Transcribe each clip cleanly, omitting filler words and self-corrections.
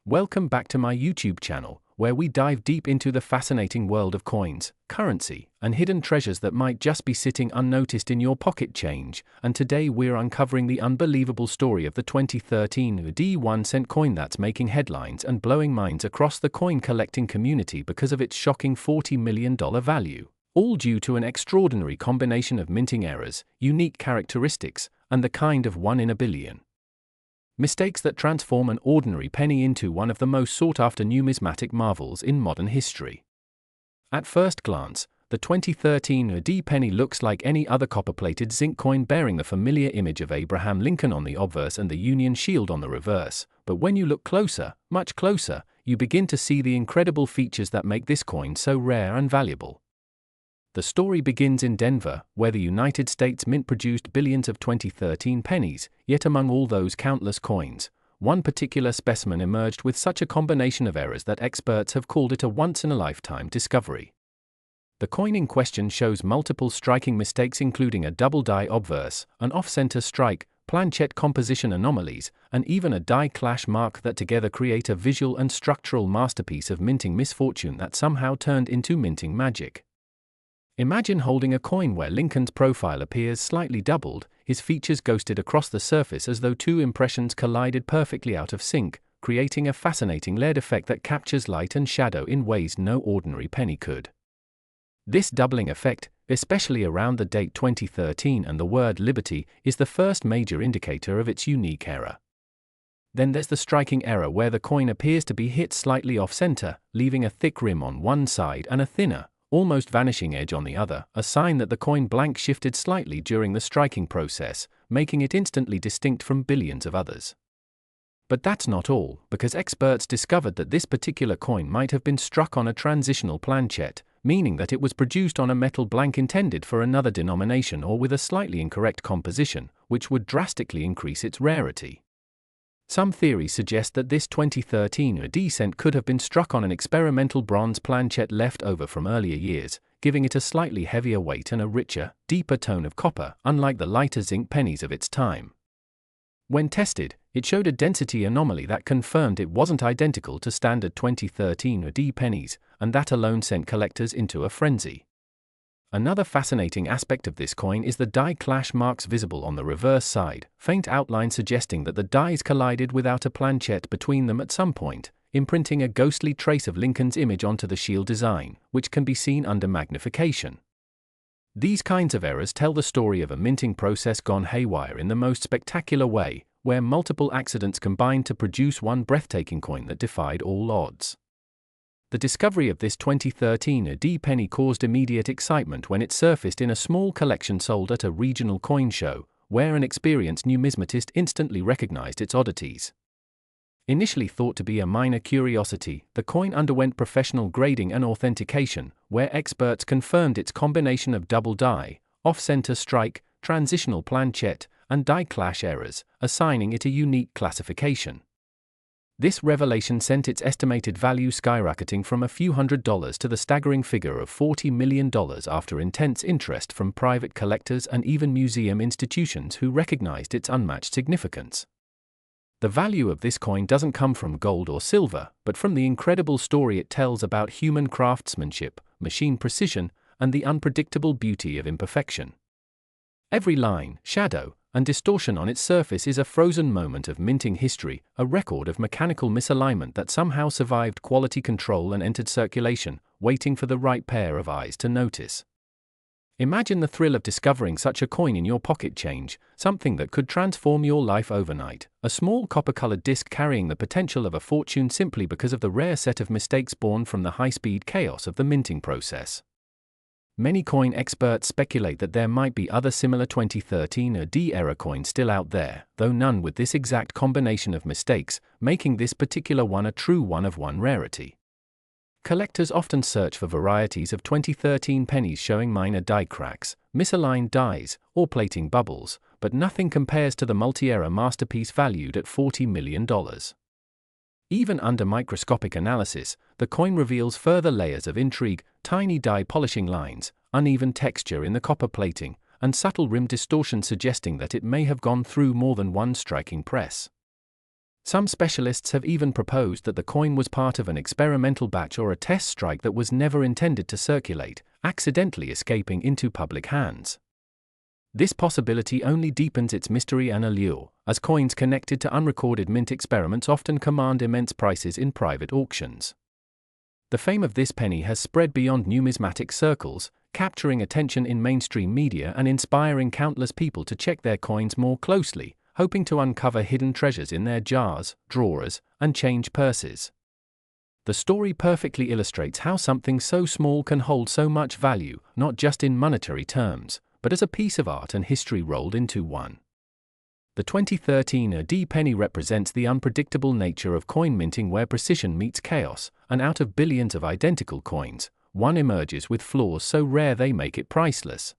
Welcome back to my YouTube channel, where we dive deep into the fascinating world of coins, currency, and hidden treasures that might just be sitting unnoticed in your pocket change. And today we're uncovering the unbelievable story of the 2013 1-cent coin that's making headlines and blowing minds across the coin collecting community because of its shocking $40 million value. All due to an extraordinary combination of minting errors, unique characteristics, and the kind of one in a billion mistakes that transform an ordinary penny into one of the most sought-after numismatic marvels in modern history. At first glance, the 2013 penny looks like any other copper-plated zinc coin bearing the familiar image of Abraham Lincoln on the obverse and the Union Shield on the reverse, but when you look closer, much closer, you begin to see the incredible features that make this coin so rare and valuable. The story begins in Denver, where the United States Mint produced billions of 2013 pennies, yet among all those countless coins, one particular specimen emerged with such a combination of errors that experts have called it a once-in-a-lifetime discovery. The coin in question shows multiple striking mistakes including a double die obverse, an off-center strike, planchette composition anomalies, and even a die clash mark that together create a visual and structural masterpiece of minting misfortune that somehow turned into minting magic. Imagine holding a coin where Lincoln's profile appears slightly doubled, his features ghosted across the surface as though two impressions collided perfectly out of sync, creating a fascinating layered effect that captures light and shadow in ways no ordinary penny could. This doubling effect, especially around the date 2013 and the word liberty, is the first major indicator of its unique error. Then there's the striking error where the coin appears to be hit slightly off-center, leaving a thick rim on one side and a thinner, almost vanishing edge on the other, a sign that the coin blank shifted slightly during the striking process, making it instantly distinct from billions of others. But that's not all, because experts discovered that this particular coin might have been struck on a transitional planchette, meaning that it was produced on a metal blank intended for another denomination or with a slightly incorrect composition, which would drastically increase its rarity. Some theories suggest that this 2013 cent could have been struck on an experimental bronze planchette left over from earlier years, giving it a slightly heavier weight and a richer, deeper tone of copper, unlike the lighter zinc pennies of its time. When tested, it showed a density anomaly that confirmed it wasn't identical to standard 2013 pennies, and that alone sent collectors into a frenzy. Another fascinating aspect of this coin is the die clash marks visible on the reverse side, faint outline suggesting that the dies collided without a planchette between them at some point, imprinting a ghostly trace of Lincoln's image onto the shield design, which can be seen under magnification. These kinds of errors tell the story of a minting process gone haywire in the most spectacular way, where multiple accidents combined to produce one breathtaking coin that defied all odds. The discovery of this 2013 penny caused immediate excitement when it surfaced in a small collection sold at a regional coin show, where an experienced numismatist instantly recognized its oddities. Initially thought to be a minor curiosity, the coin underwent professional grading and authentication, where experts confirmed its combination of double die, off-center strike, transitional planchette, and die clash errors, assigning it a unique classification. This revelation sent its estimated value skyrocketing from a few $100s to the staggering figure of $40 million after intense interest from private collectors and even museum institutions who recognized its unmatched significance. The value of this coin doesn't come from gold or silver, but from the incredible story it tells about human craftsmanship, machine precision, and the unpredictable beauty of imperfection. Every line, shadow, and distortion on its surface is a frozen moment of minting history, a record of mechanical misalignment that somehow survived quality control and entered circulation, waiting for the right pair of eyes to notice. Imagine the thrill of discovering such a coin in your pocket change, something that could transform your life overnight, a small copper-colored disc carrying the potential of a fortune simply because of the rare set of mistakes born from the high-speed chaos of the minting process. Many coin experts speculate that there might be other similar 2013 era coins still out there, though none with this exact combination of mistakes, making this particular one a true one-of-one rarity. Collectors often search for varieties of 2013 pennies showing minor die cracks, misaligned dies, or plating bubbles, but nothing compares to the multi-era masterpiece valued at $40 million. Even under microscopic analysis, the coin reveals further layers of intrigue, tiny die polishing lines, uneven texture in the copper plating, and subtle rim distortion suggesting that it may have gone through more than one striking press. Some specialists have even proposed that the coin was part of an experimental batch or a test strike that was never intended to circulate, accidentally escaping into public hands. This possibility only deepens its mystery and allure, as coins connected to unrecorded mint experiments often command immense prices in private auctions. The fame of this penny has spread beyond numismatic circles, capturing attention in mainstream media and inspiring countless people to check their coins more closely, hoping to uncover hidden treasures in their jars, drawers, and change purses. The story perfectly illustrates how something so small can hold so much value, not just in monetary terms, but as a piece of art and history rolled into one. The 2013 AD penny represents the unpredictable nature of coin minting, where precision meets chaos, and out of billions of identical coins, one emerges with flaws so rare they make it priceless.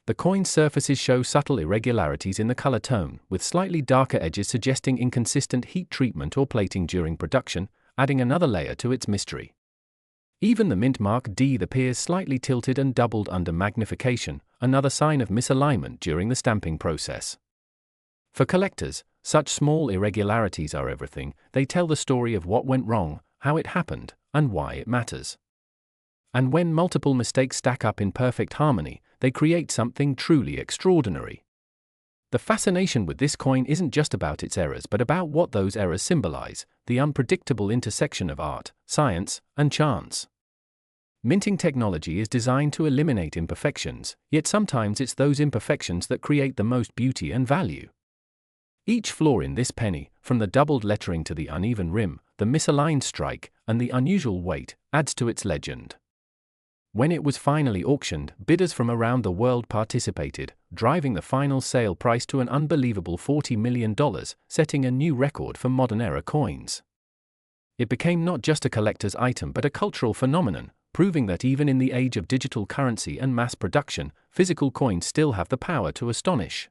The coin's surfaces show subtle irregularities in the color tone, with slightly darker edges suggesting inconsistent heat treatment or plating during production, adding another layer to its mystery. Even the mint mark D appears slightly tilted and doubled under magnification, another sign of misalignment during the stamping process. For collectors, such small irregularities are everything. They tell the story of what went wrong, how it happened, and why it matters. And when multiple mistakes stack up in perfect harmony, they create something truly extraordinary. The fascination with this coin isn't just about its errors but about what those errors symbolize: the unpredictable intersection of art, science, and chance. Minting technology is designed to eliminate imperfections, yet sometimes it's those imperfections that create the most beauty and value. Each flaw in this penny, from the doubled lettering to the uneven rim, the misaligned strike, and the unusual weight, adds to its legend. When it was finally auctioned, bidders from around the world participated, driving the final sale price to an unbelievable $40 million, setting a new record for modern-era coins. It became not just a collector's item but a cultural phenomenon, proving that even in the age of digital currency and mass production, physical coins still have the power to astonish.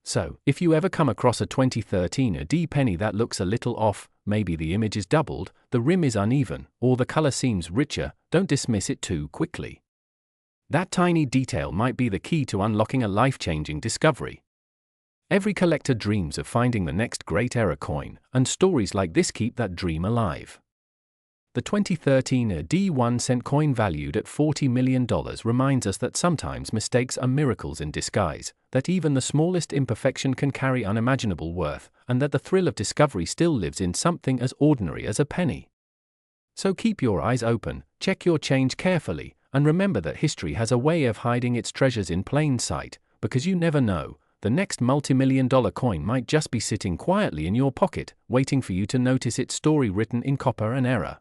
So, if you ever come across a 2013 AD penny that looks a little off, maybe the image is doubled, the rim is uneven, or the color seems richer, don't dismiss it too quickly. That tiny detail might be the key to unlocking a life-changing discovery. Every collector dreams of finding the next great era coin, and stories like this keep that dream alive. The 2013 AD 1-cent coin valued at $40 million reminds us that sometimes mistakes are miracles in disguise, that even the smallest imperfection can carry unimaginable worth, and that the thrill of discovery still lives in something as ordinary as a penny. So keep your eyes open, check your change carefully, and remember that history has a way of hiding its treasures in plain sight, because you never know, the next multi-million-dollar coin might just be sitting quietly in your pocket, waiting for you to notice its story written in copper and error.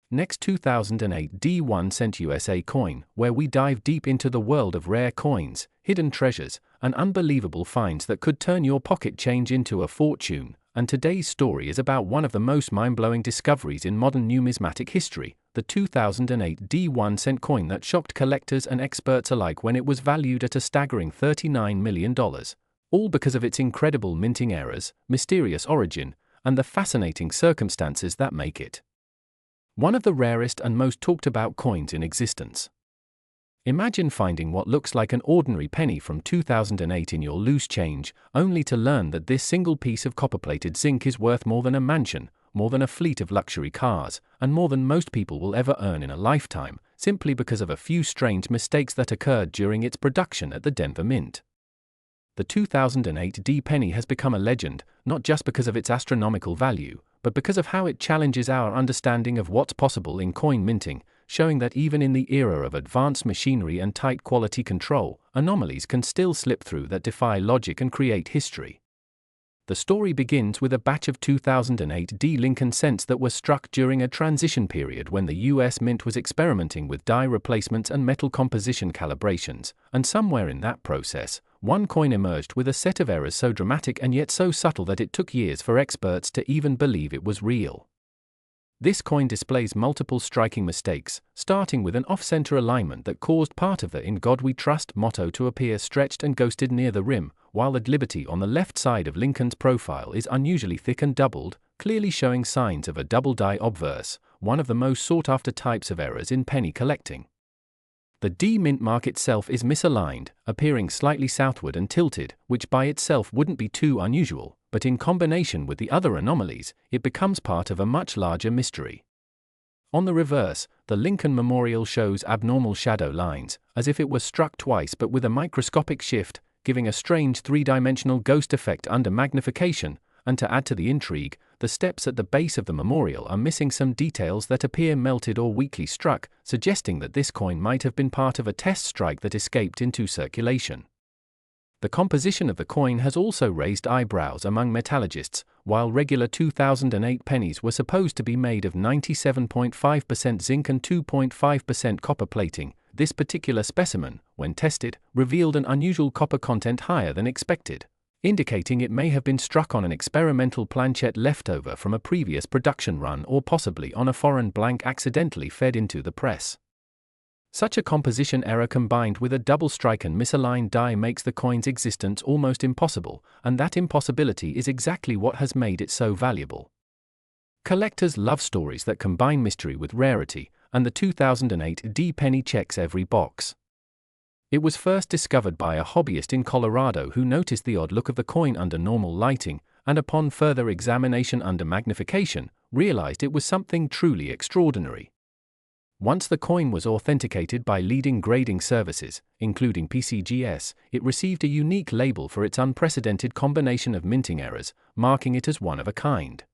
Next, 2008 D1-cent USA coin, where we dive deep into the world of rare coins, hidden treasures, and unbelievable finds that could turn your pocket change into a fortune. And today's story is about one of the most mind-blowing discoveries in modern numismatic history, the 2008 D1-cent coin that shocked collectors and experts alike when it was valued at a staggering $39 million, all because of its incredible minting errors, mysterious origin, and the fascinating circumstances that make it one of the rarest and most talked about coins in existence. Imagine finding what looks like an ordinary penny from 2008 in your loose change, only to learn that this single piece of copper-plated zinc is worth more than a mansion, more than a fleet of luxury cars, and more than most people will ever earn in a lifetime, simply because of a few strange mistakes that occurred during its production at the Denver Mint. The 2008 D penny has become a legend, not just because of its astronomical value, but because of how it challenges our understanding of what's possible in coin minting, showing that even in the era of advanced machinery and tight quality control, anomalies can still slip through that defy logic and create history. The story begins with a batch of 2008 D Lincoln cents that were struck during a transition period when the US Mint was experimenting with die replacements and metal composition calibrations, and somewhere in that process, one coin emerged with a set of errors so dramatic and yet so subtle that it took years for experts to even believe it was real. This coin displays multiple striking mistakes, starting with an off-center alignment that caused part of the "In God We Trust" motto to appear stretched and ghosted near the rim, while the liberty on the left side of Lincoln's profile is unusually thick and doubled, clearly showing signs of a double die obverse, one of the most sought-after types of errors in penny collecting. The D mint mark itself is misaligned, appearing slightly southward and tilted, which by itself wouldn't be too unusual, but in combination with the other anomalies, it becomes part of a much larger mystery. On the reverse, the Lincoln Memorial shows abnormal shadow lines, as if it was struck twice but with a microscopic shift, giving a strange three-dimensional ghost effect under magnification, and to add to the intrigue, the steps at the base of the memorial are missing some details that appear melted or weakly struck, suggesting that this coin might have been part of a test strike that escaped into circulation. The composition of the coin has also raised eyebrows among metallurgists. While regular 2008 pennies were supposed to be made of 97.5% zinc and 2.5% copper plating, this particular specimen, when tested, revealed an unusual copper content higher than expected, indicating it may have been struck on an experimental planchette leftover from a previous production run or possibly on a foreign blank accidentally fed into the press. Such a composition error combined with a double strike and misaligned die makes the coin's existence almost impossible, and that impossibility is exactly what has made it so valuable. Collectors love stories that combine mystery with rarity, and the 2008 D penny checks every box. It was first discovered by a hobbyist in Colorado who noticed the odd look of the coin under normal lighting, and upon further examination under magnification, realized it was something truly extraordinary. Once the coin was authenticated by leading grading services, including PCGS, it received a unique label for its unprecedented combination of minting errors, marking it as one of a kind.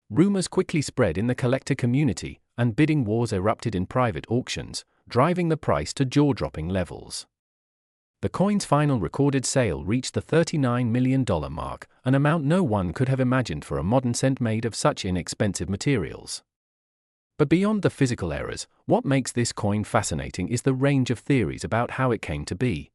Rumors quickly spread in the collector community, and bidding wars erupted in private auctions, driving the price to jaw-dropping levels. The coin's final recorded sale reached the $39 million mark, an amount no one could have imagined for a modern cent made of such inexpensive materials. But beyond the physical errors, what makes this coin fascinating is the range of theories about how it came to be.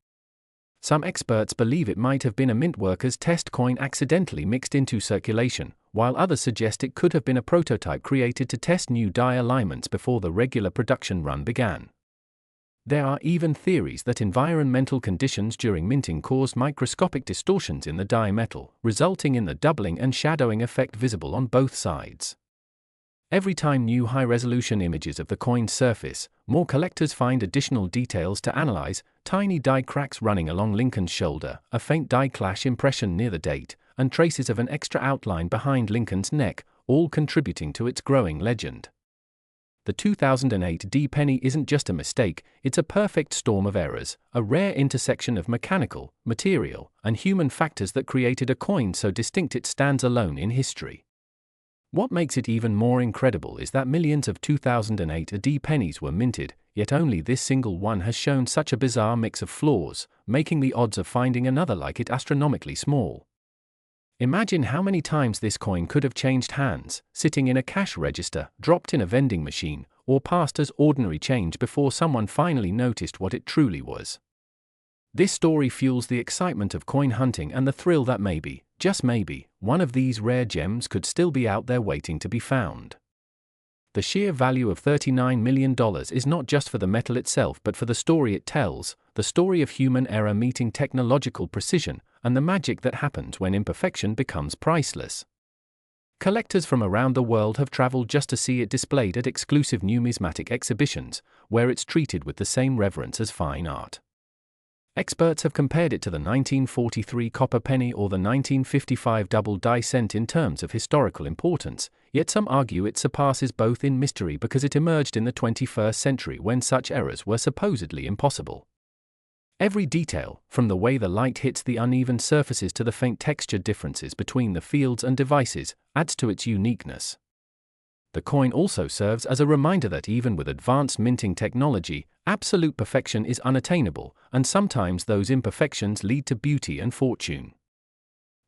Some experts believe it might have been a mint worker's test coin accidentally mixed into circulation, while others suggest it could have been a prototype created to test new die alignments before the regular production run began. There are even theories that environmental conditions during minting caused microscopic distortions in the die metal, resulting in the doubling and shadowing effect visible on both sides. Every time new high-resolution images of the coin surface, more collectors find additional details to analyze: tiny die cracks running along Lincoln's shoulder, a faint die clash impression near the date, and traces of an extra outline behind Lincoln's neck, all contributing to its growing legend. The 2008 D penny isn't just a mistake, it's a perfect storm of errors, a rare intersection of mechanical, material, and human factors that created a coin so distinct it stands alone in history. What makes it even more incredible is that millions of 2008 D pennies were minted, yet only this single one has shown such a bizarre mix of flaws, making the odds of finding another like it astronomically small. Imagine how many times this coin could have changed hands, sitting in a cash register, dropped in a vending machine, or passed as ordinary change before someone finally noticed what it truly was. This story fuels the excitement of coin hunting and the thrill that maybe, just maybe, one of these rare gems could still be out there waiting to be found. The sheer value of $39 million is not just for the metal itself but for the story it tells, the story of human error meeting technological precision, and the magic that happens when imperfection becomes priceless. Collectors from around the world have traveled just to see it displayed at exclusive numismatic exhibitions, where it's treated with the same reverence as fine art. Experts have compared it to the 1943 copper penny or the 1955 double die cent in terms of historical importance, yet some argue it surpasses both in mystery because it emerged in the 21st century when such errors were supposedly impossible. Every detail, from the way the light hits the uneven surfaces to the faint texture differences between the fields and devices, adds to its uniqueness. The coin also serves as a reminder that even with advanced minting technology, absolute perfection is unattainable, and sometimes those imperfections lead to beauty and fortune.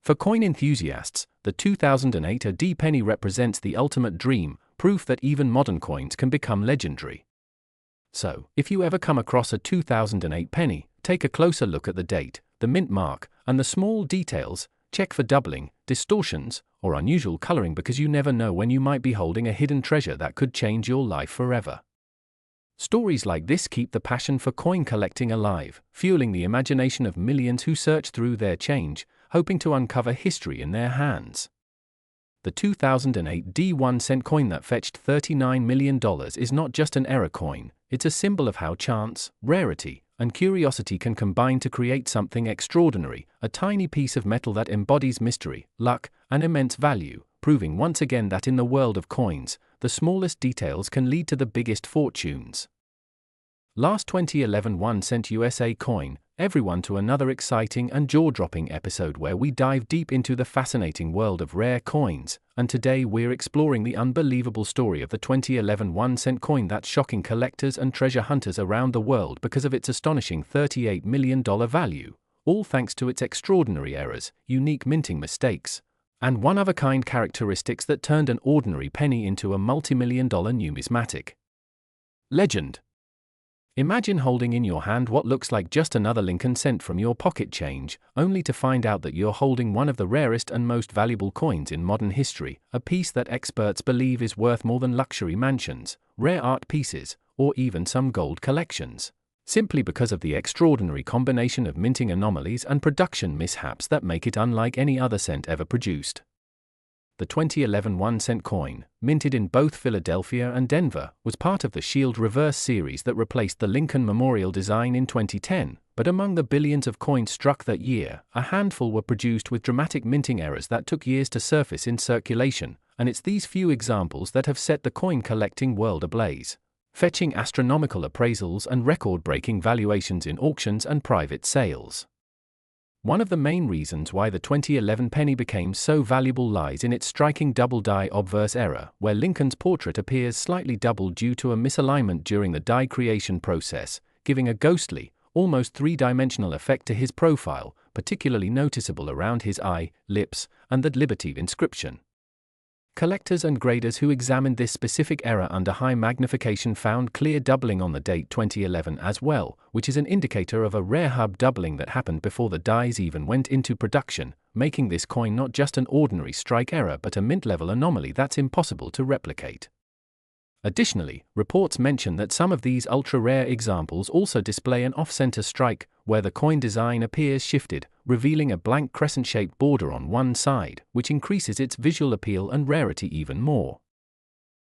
For coin enthusiasts, the 2008 D penny represents the ultimate dream, proof that even modern coins can become legendary. So, if you ever come across a 2008 penny, take a closer look at the date, the mint mark, and the small details. Check for doubling, distortions, or unusual coloring because you never know when you might be holding a hidden treasure that could change your life forever. Stories like this keep the passion for coin collecting alive, fueling the imagination of millions who search through their change, hoping to uncover history in their hands. The 2008 D 1-cent coin that fetched $39 million is not just an error coin, it's a symbol of how chance, rarity, and curiosity can combine to create something extraordinary, a tiny piece of metal that embodies mystery, luck, and immense value, proving once again that in the world of coins, the smallest details can lead to the biggest fortunes. Last 2011 1-cent USA coin, everyone to another exciting and jaw-dropping episode where we dive deep into the fascinating world of rare coins, and today we're exploring the unbelievable story of the 2011 1-cent coin that's shocking collectors and treasure hunters around the world because of its astonishing $38 million value, all thanks to its extraordinary errors, unique minting mistakes, and one-of-a-kind characteristics that turned an ordinary penny into a multi-million-dollar numismatic legend. Imagine holding in your hand what looks like just another Lincoln cent from your pocket change, only to find out that you're holding one of the rarest and most valuable coins in modern history, a piece that experts believe is worth more than luxury mansions, rare art pieces, or even some gold collections, simply because of the extraordinary combination of minting anomalies and production mishaps that make it unlike any other cent ever produced. The 2011 1-cent coin, minted in both Philadelphia and Denver, was part of the Shield Reverse series that replaced the Lincoln Memorial design in 2010, but among the billions of coins struck that year, a handful were produced with dramatic minting errors that took years to surface in circulation, and it's these few examples that have set the coin collecting world ablaze, fetching astronomical appraisals and record-breaking valuations in auctions and private sales. One of the main reasons why the 2011 penny became so valuable lies in its striking double-die obverse error, where Lincoln's portrait appears slightly doubled due to a misalignment during the die creation process, giving a ghostly, almost three-dimensional effect to his profile, particularly noticeable around his eye, lips, and the Liberty inscription. Collectors and graders who examined this specific error under high magnification found clear doubling on the date 2011 as well, which is an indicator of a rare hub doubling that happened before the dies even went into production, making this coin not just an ordinary strike error but a mint-level anomaly that's impossible to replicate. Additionally, reports mention that some of these ultra-rare examples also display an off-center strike, where the coin design appears shifted, revealing a blank crescent-shaped border on one side, which increases its visual appeal and rarity even more.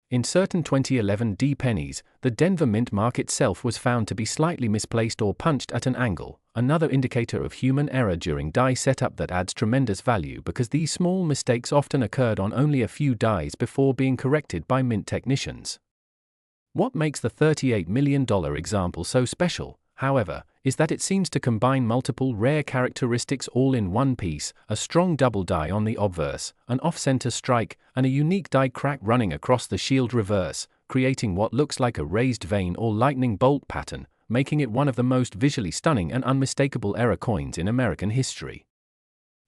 In certain 2011 D pennies, the Denver mint mark itself was found to be slightly misplaced or punched at an angle, another indicator of human error during die setup that adds tremendous value because these small mistakes often occurred on only a few dies before being corrected by mint technicians. What makes the $38 million example so special, however, is that it seems to combine multiple rare characteristics all in one piece: a strong double die on the obverse, an off-center strike, and a unique die crack running across the shield reverse, creating what looks like a raised vein or lightning bolt pattern, making it one of the most visually stunning and unmistakable error coins in American history.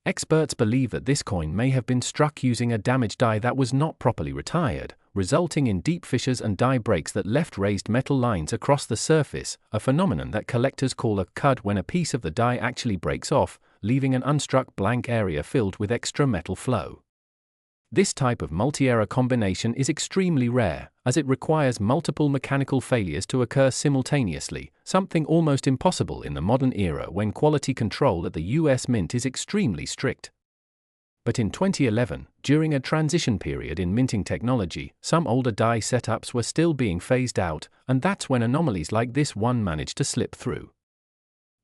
Experts believe that this coin may have been struck using a damaged die that was not properly retired, resulting in deep fissures and die breaks that left raised metal lines across the surface, a phenomenon that collectors call a cud when a piece of the die actually breaks off, leaving an unstruck blank area filled with extra metal flow. This type of multi-error combination is extremely rare, as it requires multiple mechanical failures to occur simultaneously, something almost impossible in the modern era when quality control at the US Mint is extremely strict. But in 2011, during a transition period in minting technology, some older die setups were still being phased out, and that's when anomalies like this one managed to slip through.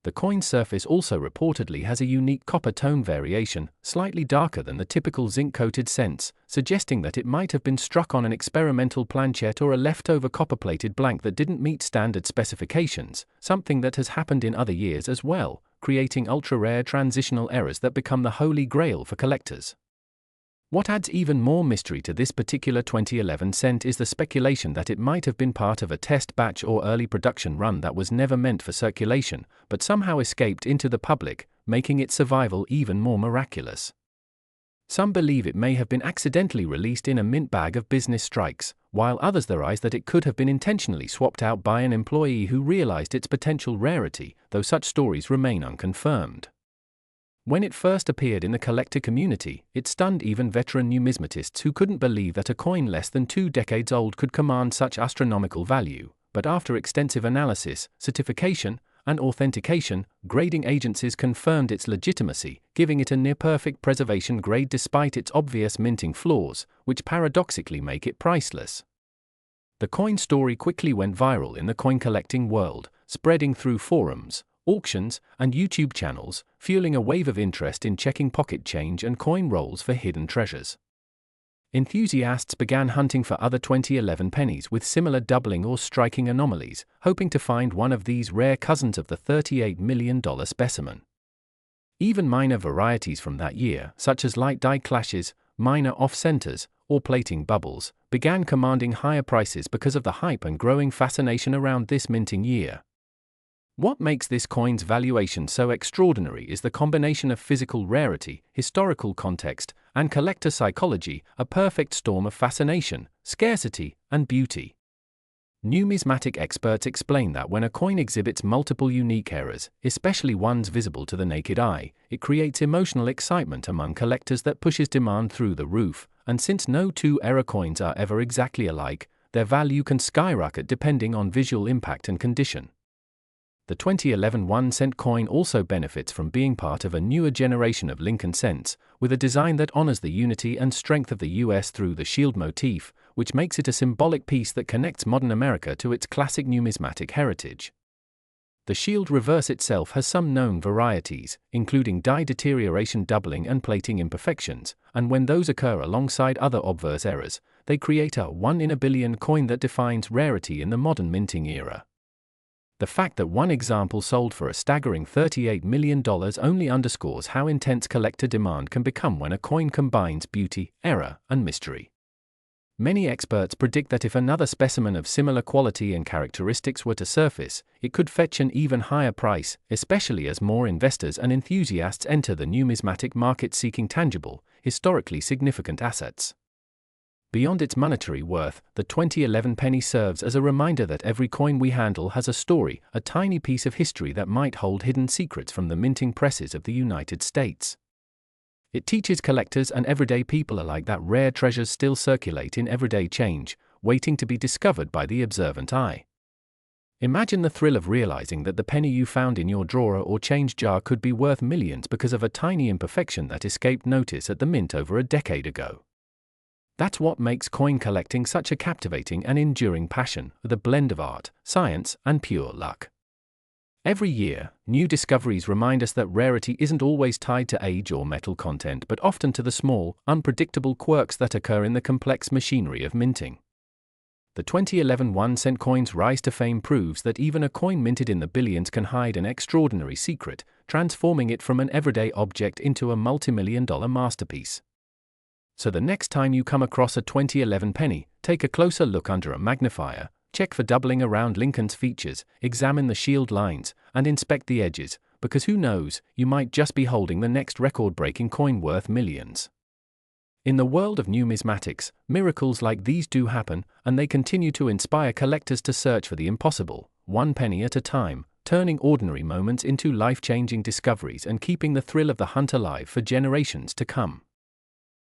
The coin surface also reportedly has a unique copper tone variation, slightly darker than the typical zinc-coated cents, suggesting that it might have been struck on an experimental planchet or a leftover copper-plated blank that didn't meet standard specifications, something that has happened in other years as well, creating ultra-rare transitional errors that become the holy grail for collectors. What adds even more mystery to this particular 2011 cent is the speculation that it might have been part of a test batch or early production run that was never meant for circulation, but somehow escaped into the public, making its survival even more miraculous. Some believe it may have been accidentally released in a mint bag of business strikes, while others theorize that it could have been intentionally swapped out by an employee who realized its potential rarity, though such stories remain unconfirmed. When it first appeared in the collector community, it stunned even veteran numismatists who couldn't believe that a coin less than 2 decades old could command such astronomical value, but after extensive analysis, certification, and authentication, grading agencies confirmed its legitimacy, giving it a near-perfect preservation grade despite its obvious minting flaws, which paradoxically make it priceless. The coin story quickly went viral in the coin collecting world, spreading through forums, auctions, and YouTube channels, fueling a wave of interest in checking pocket change and coin rolls for hidden treasures. Enthusiasts began hunting for other 2011 pennies with similar doubling or striking anomalies, hoping to find one of these rare cousins of the $38 million specimen. Even minor varieties from that year, such as light die clashes, minor off-centers, or plating bubbles, began commanding higher prices because of the hype and growing fascination around this minting year. What makes this coin's valuation so extraordinary is the combination of physical rarity, historical context, and collector psychology, a perfect storm of fascination, scarcity, and beauty. Numismatic experts explain that when a coin exhibits multiple unique errors, especially ones visible to the naked eye, it creates emotional excitement among collectors that pushes demand through the roof, and since no two error coins are ever exactly alike, their value can skyrocket depending on visual impact and condition. The 2011 1-cent coin also benefits from being part of a newer generation of Lincoln cents, with a design that honors the unity and strength of the US through the shield motif, which makes it a symbolic piece that connects modern America to its classic numismatic heritage. The shield reverse itself has some known varieties, including die deterioration, doubling, and plating imperfections, and when those occur alongside other obverse errors, they create a 1 in a billion coin that defines rarity in the modern minting era. The fact that one example sold for a staggering $38 million only underscores how intense collector demand can become when a coin combines beauty, error, and mystery. Many experts predict that if another specimen of similar quality and characteristics were to surface, it could fetch an even higher price, especially as more investors and enthusiasts enter the numismatic market seeking tangible, historically significant assets. Beyond its monetary worth, the 2011 penny serves as a reminder that every coin we handle has a story, a tiny piece of history that might hold hidden secrets from the minting presses of the United States. It teaches collectors and everyday people alike that rare treasures still circulate in everyday change, waiting to be discovered by the observant eye. Imagine the thrill of realizing that the penny you found in your drawer or change jar could be worth millions because of a tiny imperfection that escaped notice at the mint over a decade ago. That's what makes coin collecting such a captivating and enduring passion, with a blend of art, science, and pure luck. Every year, new discoveries remind us that rarity isn't always tied to age or metal content but often to the small, unpredictable quirks that occur in the complex machinery of minting. The 2011 1-cent coin's rise to fame proves that even a coin minted in the billions can hide an extraordinary secret, transforming it from an everyday object into a multimillion-dollar masterpiece. So the next time you come across a 2011 penny, take a closer look under a magnifier, check for doubling around Lincoln's features, examine the shield lines, and inspect the edges, because who knows, you might just be holding the next record-breaking coin worth millions. In the world of numismatics, miracles like these do happen, and they continue to inspire collectors to search for the impossible, one penny at a time, turning ordinary moments into life-changing discoveries and keeping the thrill of the hunt alive for generations to come.